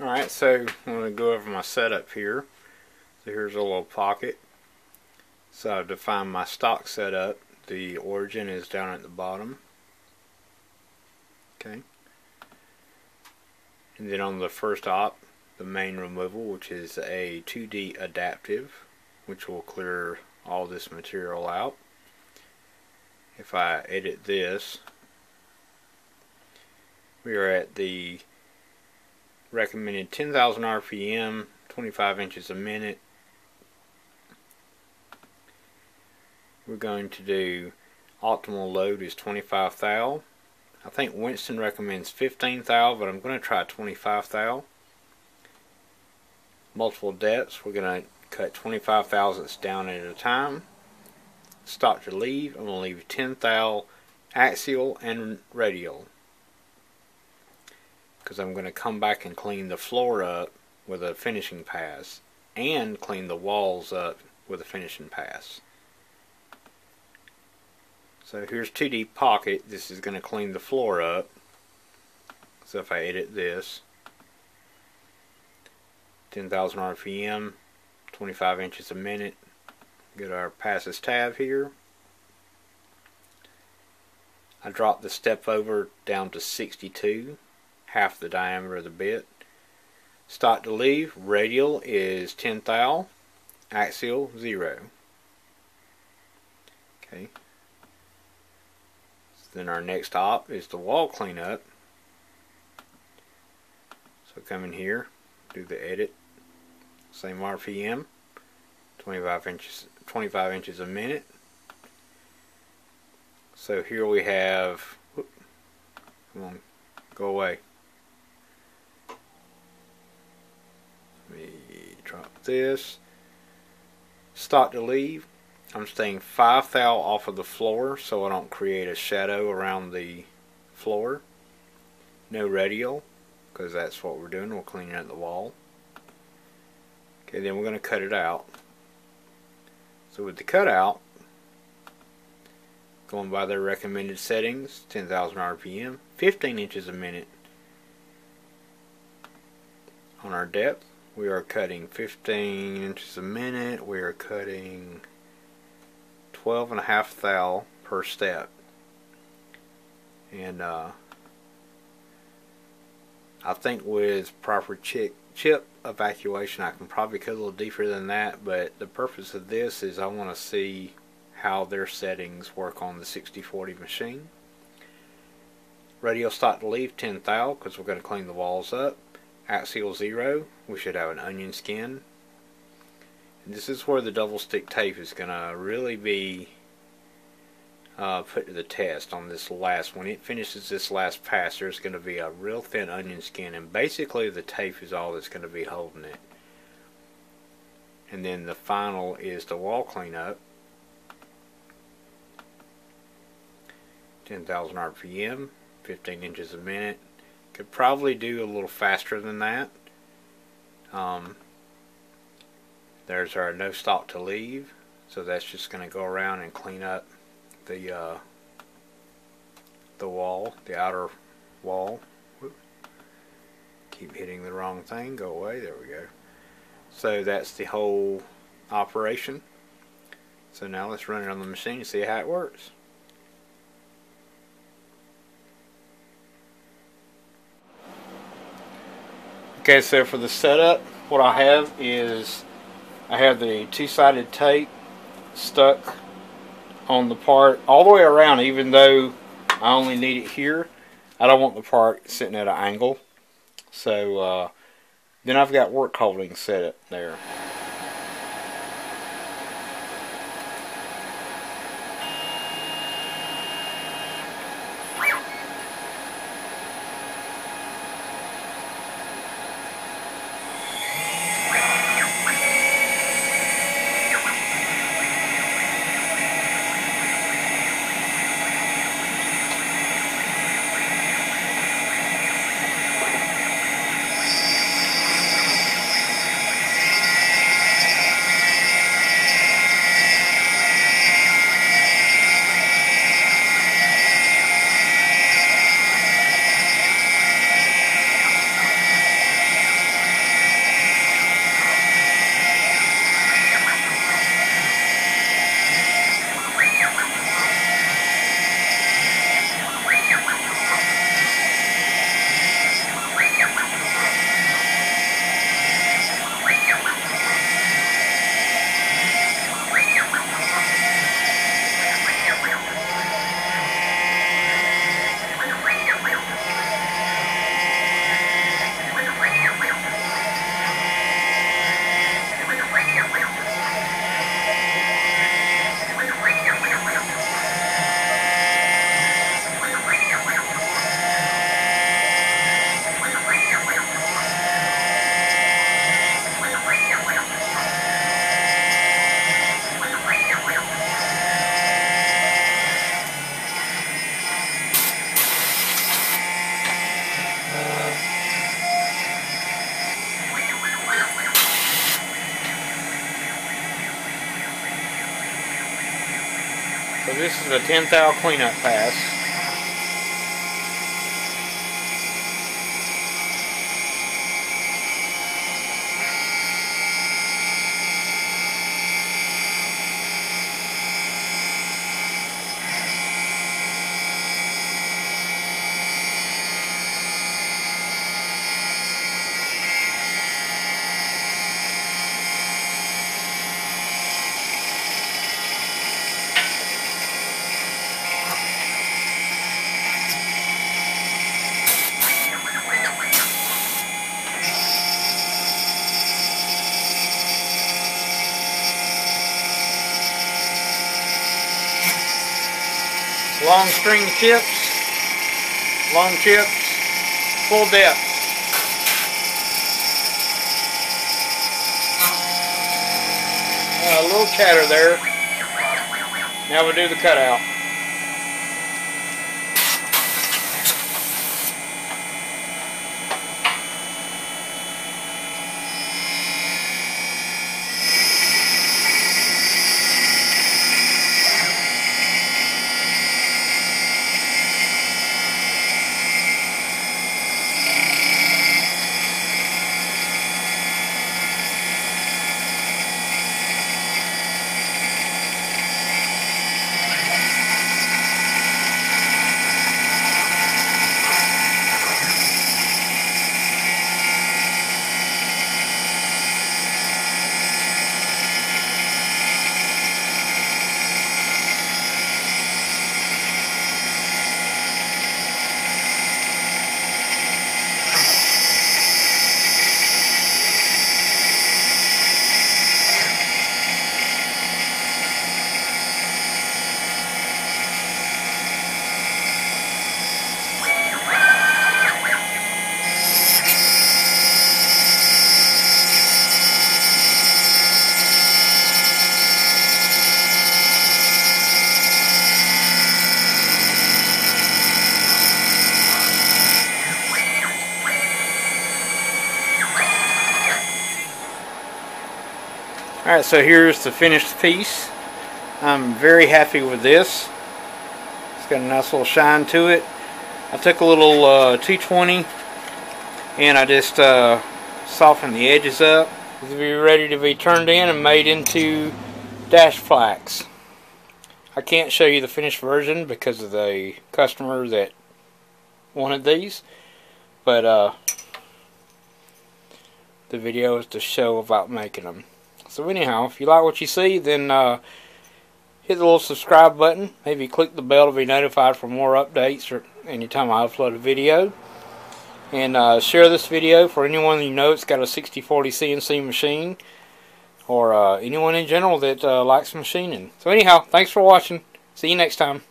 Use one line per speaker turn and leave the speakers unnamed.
Alright, so I'm going to go over my setup here. So here's a little pocket. So I've defined my stock setup. The origin is down at the bottom. Okay. And then on the first op, the main removal, which is a 2D adaptive, which will clear all this material out. If I edit this, we are at the recommended 10,000 RPM, 25 inches a minute. We're going to do optimal load is 25 thou. I think Winston recommends 15 thou, but I'm going to try 25 thou. Multiple depths, we're going to cut 25 thousandths down at a time. Stock to leave, I'm going to leave 10 thou axial and radial, because I'm going to come back and clean the floor up with a finishing pass and clean the walls up with a finishing pass. So here's 2D pocket. This is going to clean the floor up. So if I edit this, 10,000 RPM, 25 inches a minute, go to our passes tab here. I drop the step over down to 62, half the diameter of the bit. Stock to leave, radial is 10 thou, axial 0. Okay. Then our next op is the wall cleanup. So come in here, do the edit, same RPM, 25 inches a minute. So here we have, whoop, come on, go away. Let me drop this. Stock to leave. I'm staying 5 thou off of the floor so I don't create a shadow around the floor. No radial, because that's what we're doing. We're cleaning out the wall. Okay, then we're going to cut it out. So with the cutout, going by their recommended settings, 10,000 RPM, 15 inches a minute. On our depth, we are cutting 15 inches a minute. We are cutting 12.5 thou per step. And I think with proper chip evacuation I can probably cut a little deeper than that, but the purpose of this is I want to see how their settings work on the 6040 machine. Radial stock to leave 10 thou because we're going to clean the walls up. Axial 0, we should have an onion skin. This is where the double stick tape is going to really be put to the test on this last. When it finishes this last pass, there's going to be a real thin onion skin, and basically the tape is all that's going to be holding it. And then the final is the wall cleanup. 10,000 RPM, 15 inches a minute. Could probably do a little faster than that. There's our no stock to leave, so that's just going to go around and clean up the wall, the outer wall. Whoop. Keep hitting the wrong thing. Go away. There we go. So that's the whole operation. So now let's run it on the machine and see how it works. Okay, so for the setup, what I have is I have the two-sided tape stuck on the part all the way around, even though I only need it here. I don't want the part sitting at an angle. So then I've got work holding set up there. this is a 10 thou cleanup pass. Long string chips, long chips, full depth. A little chatter there. Now we'll do the cutout. Alright, so here's the finished piece. I'm very happy with this. It's got a nice little shine to it. I took a little 220 and I just softened the edges up. This will be ready to be turned in and made into dash plaques. I can't show you the finished version because of the customer that wanted these, but the video is to show about making them. So anyhow, if you like what you see, then hit the little subscribe button. Maybe click the bell to be notified for more updates or anytime I upload a video. And share this video for anyone you know that's got a 6040 CNC machine, or anyone in general that likes machining. So anyhow, thanks for watching. See you next time.